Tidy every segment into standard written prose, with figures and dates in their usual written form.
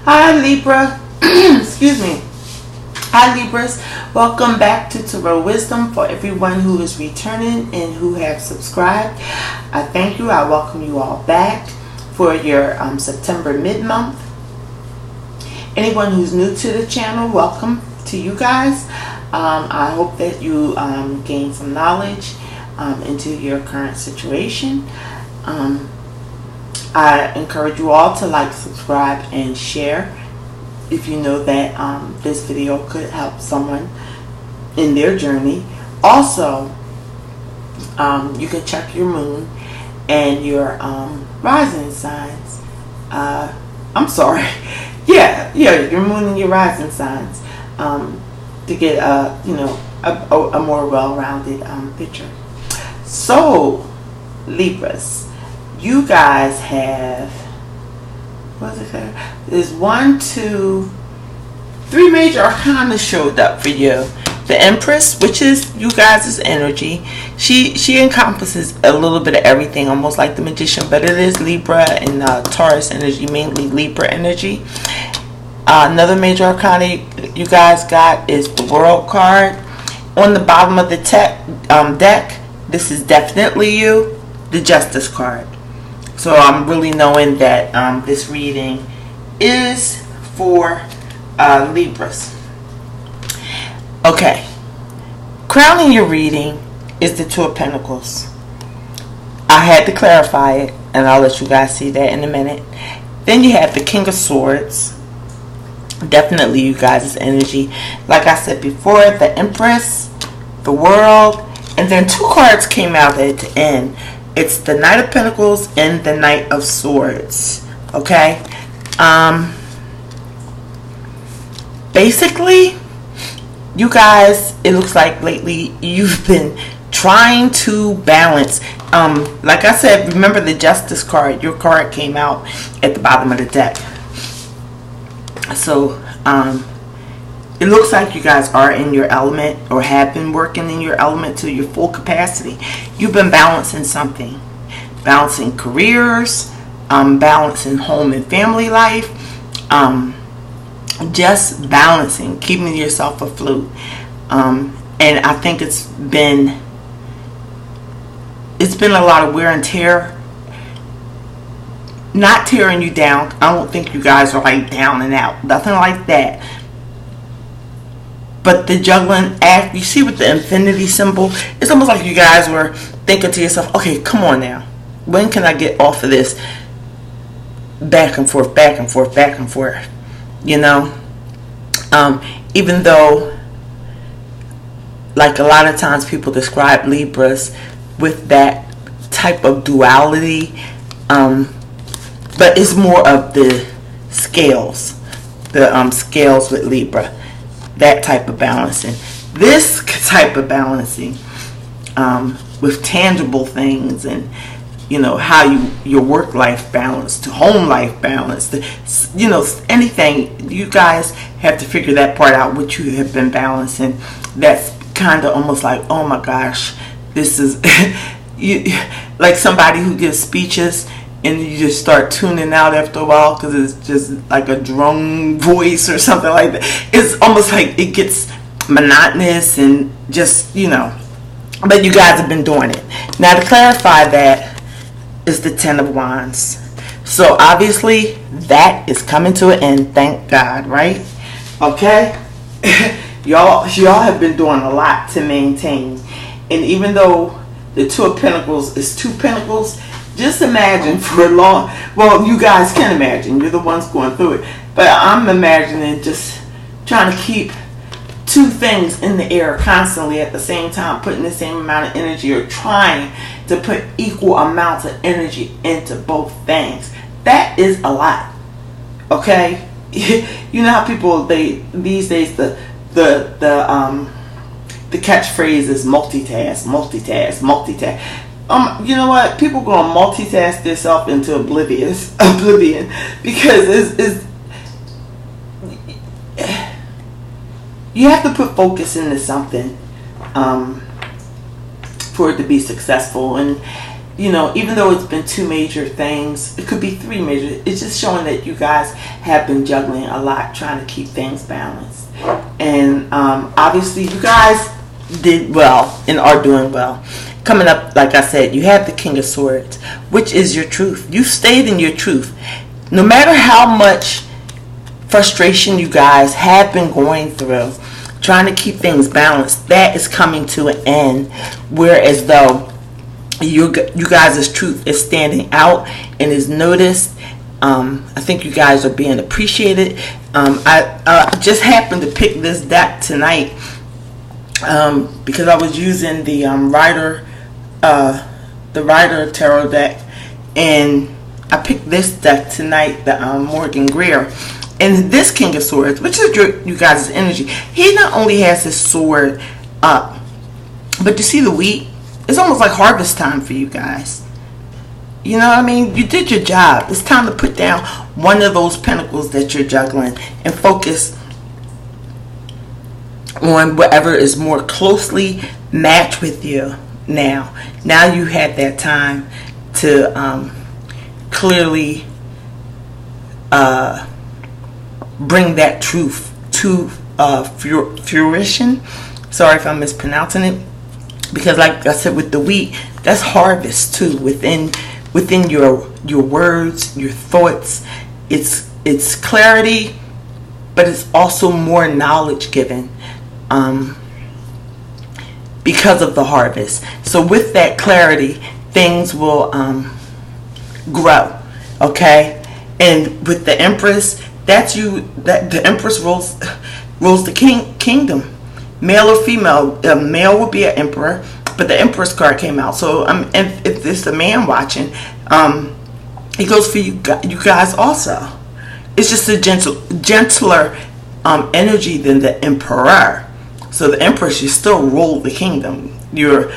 Hi Libra, excuse me. Hi Libras, welcome back to Tarot Wisdom. For everyone who is returning and who have subscribed, I thank you. I welcome you all back for your September mid-month. Anyone who's new to the channel, welcome to you guys. I hope that you gain some knowledge into your current situation. I encourage you all to like, subscribe, and share if you know that this video could help someone in their journey. Also, you can check your moon and your rising signs. I'm sorry. Yeah, your moon and your rising signs to get a more well-rounded picture. So, Libras, you guys have, what's it called? There's 1, 2, 3 major arcana showed up for you. The Empress, which is you guys' energy, she encompasses a little bit of everything, almost like the Magician, but it is Libra and Taurus energy, mainly Libra energy. Another major arcana you guys got is the World card. On the bottom of the deck, this is definitely you, the Justice card. So I'm really knowing that this reading is for Libras. Okay, crowning your reading is the Two of Pentacles. I had to clarify it, and I'll let you guys see that in a minute. Then you have the King of Swords. Definitely you guys' energy. Like I said before, the Empress, the World, and then 2 cards came out at the end. It's the Knight of Pentacles and the Knight of Swords. Okay? Basically, you guys, it looks like lately you've been trying to balance. Like I said, remember the Justice card. Your card came out at the bottom of the deck. So, it looks like you guys are in your element or have been working in your element to your full capacity. You've been balancing something. Balancing careers, balancing home and family life, just balancing, keeping yourself afloat. And I think it's been a lot of wear and tear. Not tearing you down. I don't think you guys are like down and out. Nothing like that. But the juggling act, you see with the infinity symbol, it's almost like you guys were thinking to yourself, okay, come on now. When can I get off of this back and forth, back and forth, back and forth? You know? Even though, like a lot of times people describe Libras with that type of duality, but it's more of the scales. The scales with Libra. That type of balancing. This type of balancing with tangible things, and you know how your work life balance to home life balance, you know, anything. You guys have to figure that part out, what you have been balancing. That's kind of almost like, oh my gosh, this is like somebody who gives speeches and you just start tuning out after a while because it's just like a drone voice or something like that. It's almost like it gets monotonous and just, you know. But you guys have been doing it. Now to clarify, that is the Ten of Wands. So obviously that is coming to an end, thank God, right? Okay? y'all have been doing a lot to maintain. And even though the Two of Pentacles is 2 pentacles, just imagine for a long, well, you guys can imagine, you're the ones going through it, but I'm imagining just trying to keep 2 things in the air constantly at the same time, putting the same amount of energy, or trying to put equal amounts of energy into both things. That is a lot. Okay? You know how people, these days the catchphrase is multitask, multitask, multitask. You know what? People gonna multitask themselves into oblivion, because it's you have to put focus into something for it to be successful. And you know, even though it's been 2 major things, it could be 3 major. It's just showing that you guys have been juggling a lot, trying to keep things balanced. And obviously you guys did well and are doing well. Coming up, like I said, you have the King of Swords, which is your truth. You stayed in your truth. No matter how much frustration you guys have been going through, trying to keep things balanced, that is coming to an end. Whereas though you guys' truth is standing out and is noticed. I think you guys are being appreciated. I just happened to pick this deck tonight because I was using the Rider Tarot deck, and I picked this deck tonight, the Morgan Greer. And this King of Swords, which is you guys' energy, he not only has his sword up, but you see the wheat? It's almost like harvest time for you guys. You know what I mean? You did your job. It's time to put down one of those pentacles that you're juggling and focus on whatever is more closely matched with you now. Now you had that time to clearly bring that truth to fruition. Sorry if I'm mispronouncing it. Because like I said, with the wheat, that's harvest too. Within your words, your thoughts, it's clarity, but it's also more knowledge given because of the harvest. So with that clarity, things will grow. Okay, and with the Empress, that the Empress rules the kingdom. Male or female, male will be an emperor, but the Empress card came out. So if it's a man watching, it goes for you guys also. It's just a gentler energy than the Emperor. So the Empress, you still rule the kingdom. You're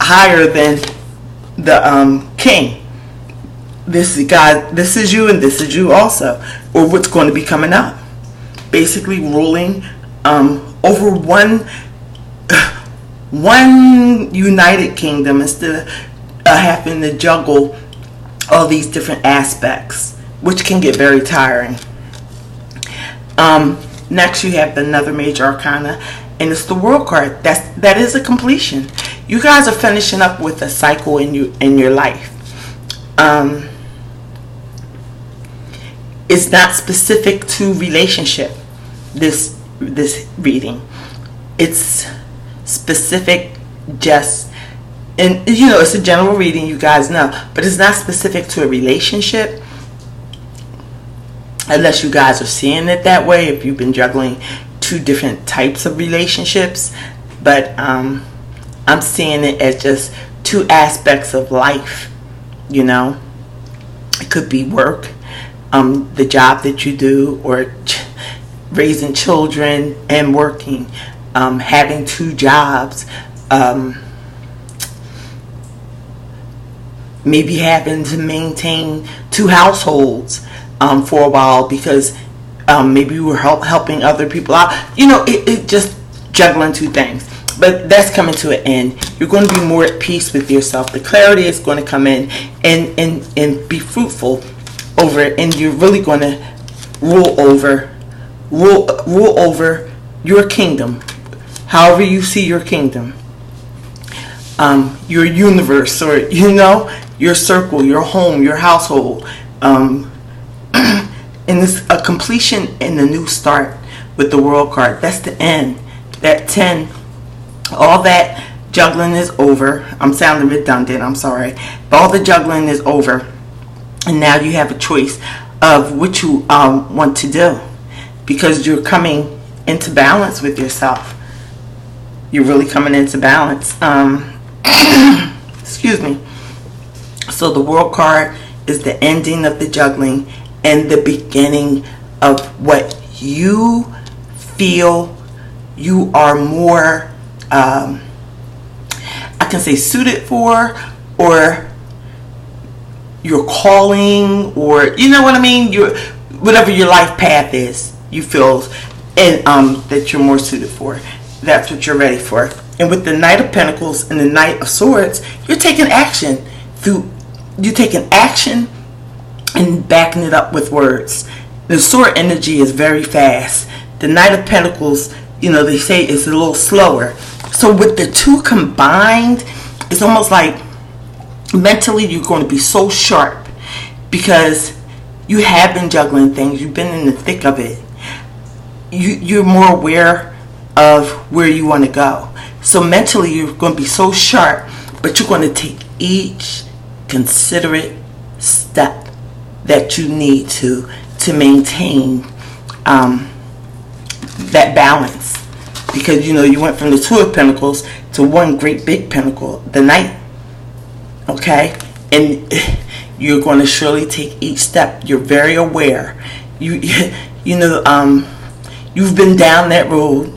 higher than the king. This is God. This is you, and this is you also, or what's going to be coming up. Basically, ruling over one united kingdom instead of having to juggle all these different aspects, which can get very tiring. Next, you have another major arcana, and it's the World card. That is a completion. You guys are finishing up with a cycle in your life. It's not specific to relationship. This reading, it's specific, just, and it's a general reading, you guys know, but it's not specific to a relationship, unless you guys are seeing it that way, if you've been juggling 2 different types of relationships. But I'm seeing it as just 2 aspects of life. It could be work, the job that you do, or raising children and working, having 2 jobs, maybe having to maintain 2 households for a while because maybe you were helping other people out. It just juggling 2 things. But that's coming to an end. You're going to be more at peace with yourself. The clarity is going to come in and be fruitful over it, and you're really going to rule over your kingdom, however you see your kingdom, your universe, or your circle, your home, your household, and it's a completion and a new start with the World card. That's the end. That 10, all that juggling is over. I'm sounding redundant, I'm sorry, but all the juggling is over, and now you have a choice of what you want to do. Because you're coming into balance with yourself. You're really coming into balance. Excuse me. So the World card is the ending of the juggling and the beginning of what you feel you are more, I can say, suited for, or your calling, or you know what I mean? Whatever your life path is. You feel that you're more suited for. That's what you're ready for. And with the Knight of Pentacles and the Knight of Swords, you're taking action through you taking action and backing it up with words. The sword energy is very fast. The Knight of Pentacles, they say it's a little slower. So with the two combined, it's almost like mentally you're going to be so sharp because you have been juggling things. You've been in the thick of it. You're more aware of where you want to go. So mentally you're going to be so sharp, but you're going to take each considerate step that you need to maintain that balance, because you went from the Two of Pentacles to one great big pentacle, the Knight. Okay, and you're going to surely take each step. You're very aware. You've been down that road.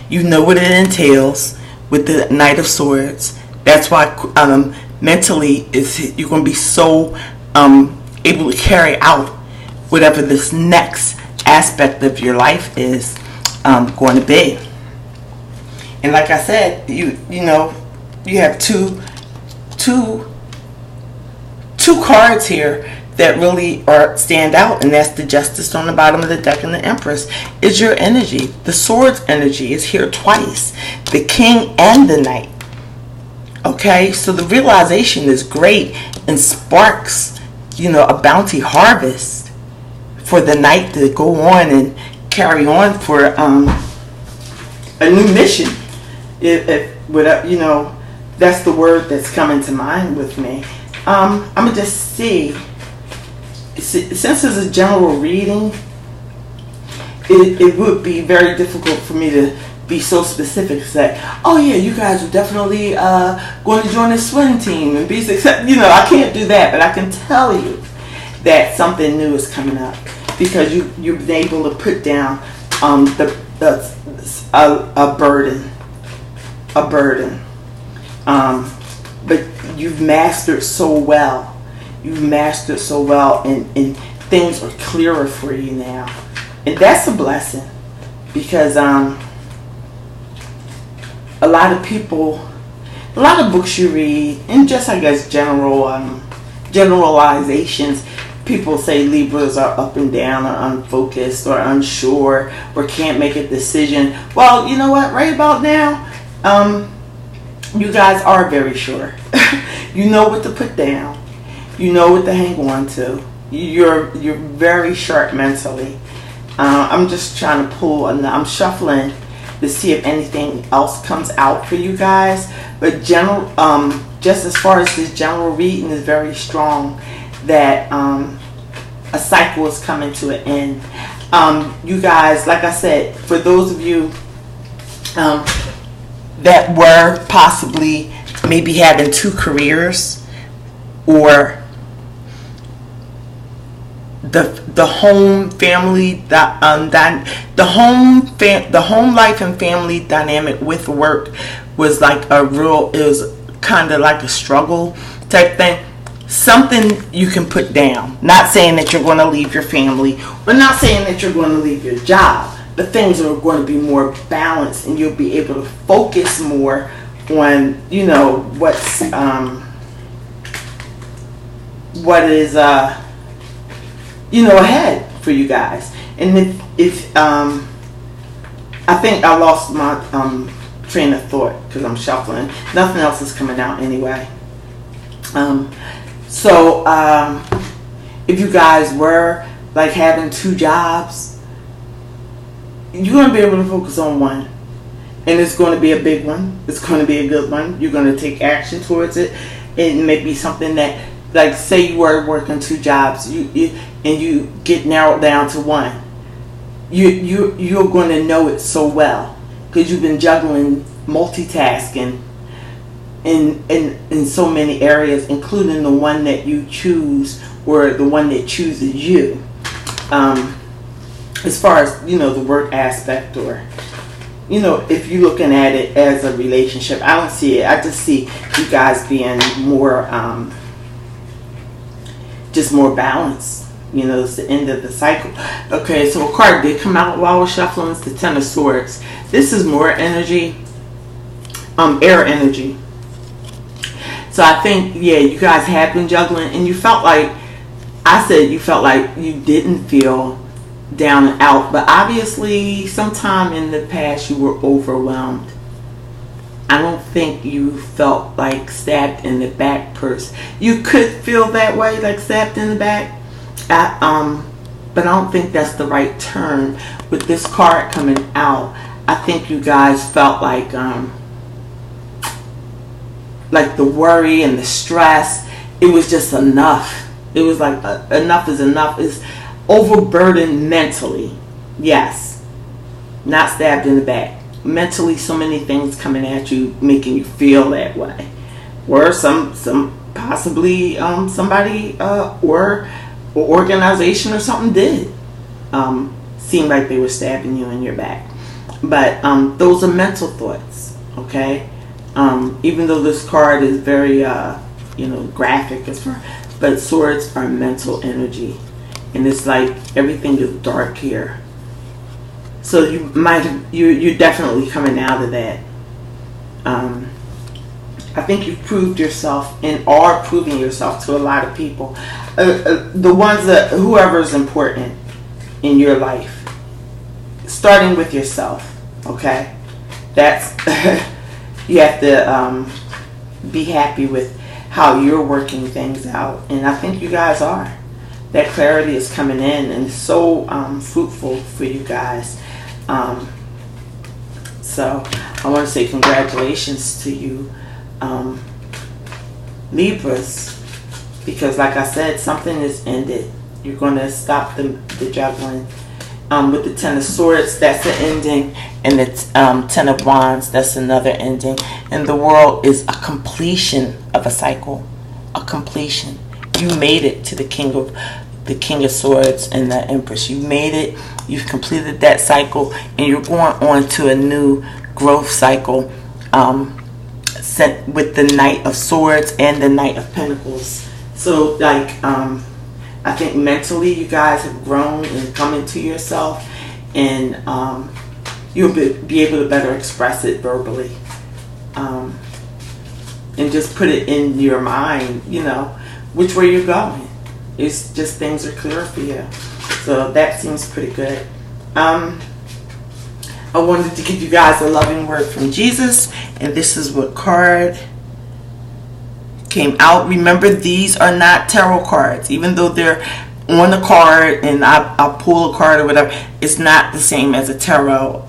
You know what it entails with the Knight of Swords. That's why mentally you're going to be so able to carry out whatever this next aspect of your life is going to be. And like I said, you have two cards here that really stand out, and that's the Justice on the bottom of the deck and the Empress. Is your energy. The Swords energy is here twice, the King and the Knight. Okay, so the realization is great and sparks a bounty harvest for the Knight to go on and carry on for a new mission. That's the word that's coming to mind with me. I'm gonna just see, since it's a general reading, it would be very difficult for me to be so specific to say, oh yeah, you guys are definitely going to join the swim team and be successful. I can't do that, but I can tell you that something new is coming up, because you've been able to put down a burden, but you've mastered so well. And things are clearer for you now, and that's a blessing, because a lot of books you read, and just I guess generalizations, people say Libras are up and down, or unfocused, or unsure, or can't make a decision. Well, you know what? Right about now, you guys are very sure. You know what to put down. You know what to hang on to. You're very sharp mentally. I'm just trying to pull, I'm shuffling to see if anything else comes out for you guys. But just as far as this general reading is very strong, that a cycle is coming to an end. You guys, like I said, for those of you that were possibly maybe having two careers, or the home family, the home life and family dynamic with work was like it was kind of like a struggle type thing. Something you can put down. Not saying that you're going to leave your family, or not saying that you're going to leave your job, but things are going to be more balanced, and you'll be able to focus more on what's what is ahead for you guys. And if I think I lost my train of thought because I'm shuffling. Nothing else is coming out anyway. So if you guys were like having two jobs, you're going to be able to focus on one, and it's going to be a big one. It's going to be a good one. You're going to take action towards it. It may be something that, like, say you were working two jobs, and you get narrowed down to one. You're going to know it so well because you've been juggling, multitasking in so many areas, including the one that you choose, or the one that chooses you. As far as the work aspect, or if you're looking at it as a relationship, I don't see it. I just see you guys being more just more balanced. It's the end of the cycle. Okay, so a card did come out while we're shuffling. It's the Ten of Swords. This is more energy, air energy. So I think, yeah, you guys have been juggling, and you felt like, I said you felt like you didn't feel down and out, but obviously sometime in the past you were overwhelmed. I don't think you felt like stabbed in the back You could feel that way, like stabbed in the back. But I don't think that's the right term. With this card coming out, I think you guys felt like the worry and the stress, it was just enough. It was like enough is enough. It's overburdened mentally. Yes. Not stabbed in the back. Mentally, so many things coming at you, making you feel that way. Or some possibly somebody or organization or something did seem like they were stabbing you in your back. But those are mental thoughts, okay? Even though this card is very graphic as far, but swords are mental energy, and it's like everything is dark here. So you're definitely coming out of that. I think you've proved yourself and are proving yourself to a lot of people. The ones that, whoever is important in your life, starting with yourself, okay? That's, you have to be happy with how you're working things out. And I think you guys are. That clarity is coming in and so fruitful for you guys. So I want to say congratulations to you, Libras, because like I said, something is ended. You're going to stop the juggling. With the Ten of Swords, that's the ending, and the Ten of Wands, that's another ending. And the World is a completion of a cycle, a completion. You made it to the King of Swords and the Empress. You made it. You've completed that cycle, and you're going on to a new growth cycle with the Knight of Swords and the Knight of Pentacles. So, like, I think mentally you guys have grown and come into yourself, and you'll be able to better express it verbally, and just put it in your mind, which way you're going. It's just things are clear for you. So that seems pretty good. I wanted to give you guys a loving word from Jesus, and this is what card came out. Remember, these are not tarot cards. Even though they're on the card and I'll pull a card or whatever, it's not the same as a tarot.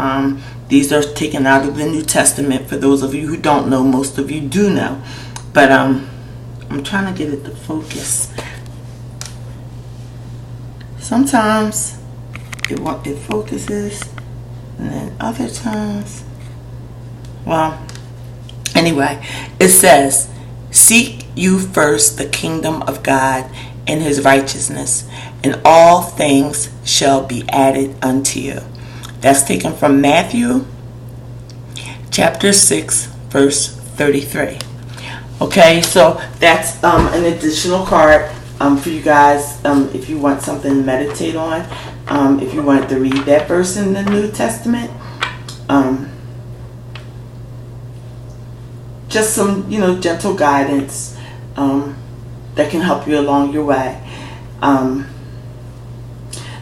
These are taken out of the New Testament. For those of you who don't know, most of you do know. But I'm trying to get it to focus. Sometimes it focuses, and then other times, well, anyway, it says, "Seek you first the kingdom of God and his righteousness, and all things shall be added unto you." That's taken from Matthew chapter 6 verse 33. Okay, so that's an additional card for you guys, if you want something to meditate on, if you want to read that verse in the New Testament, just some, gentle guidance that can help you along your way.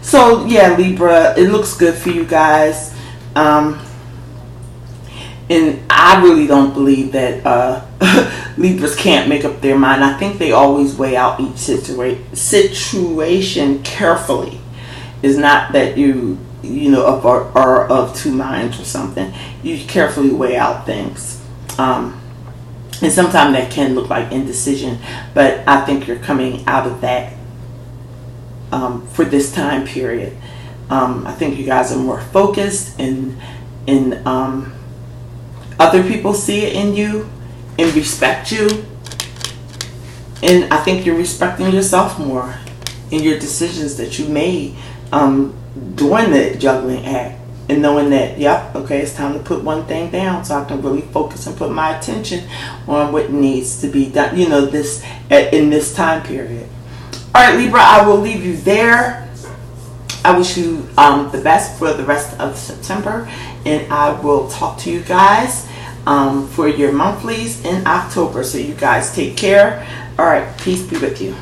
So yeah, Libra, it looks good for you guys, and I really don't believe that Libras can't make up their mind. I think they always weigh out each situation carefully. It's not that you are of two minds or something. You carefully weigh out things. And sometimes that can look like indecision, but I think you're coming out of that for this time period. I think you guys are more focused, and other people see it in you and respect you. And I think you're respecting yourself more in your decisions that you made during the juggling act, and knowing that, yep, okay, it's time to put one thing down so I can really focus and put my attention on what needs to be done, in this time period. All right, Libra, I will leave you there. I wish you the best for the rest of September, and I will talk to you guys for your monthlies in October. So you guys take care. All right, peace be with you.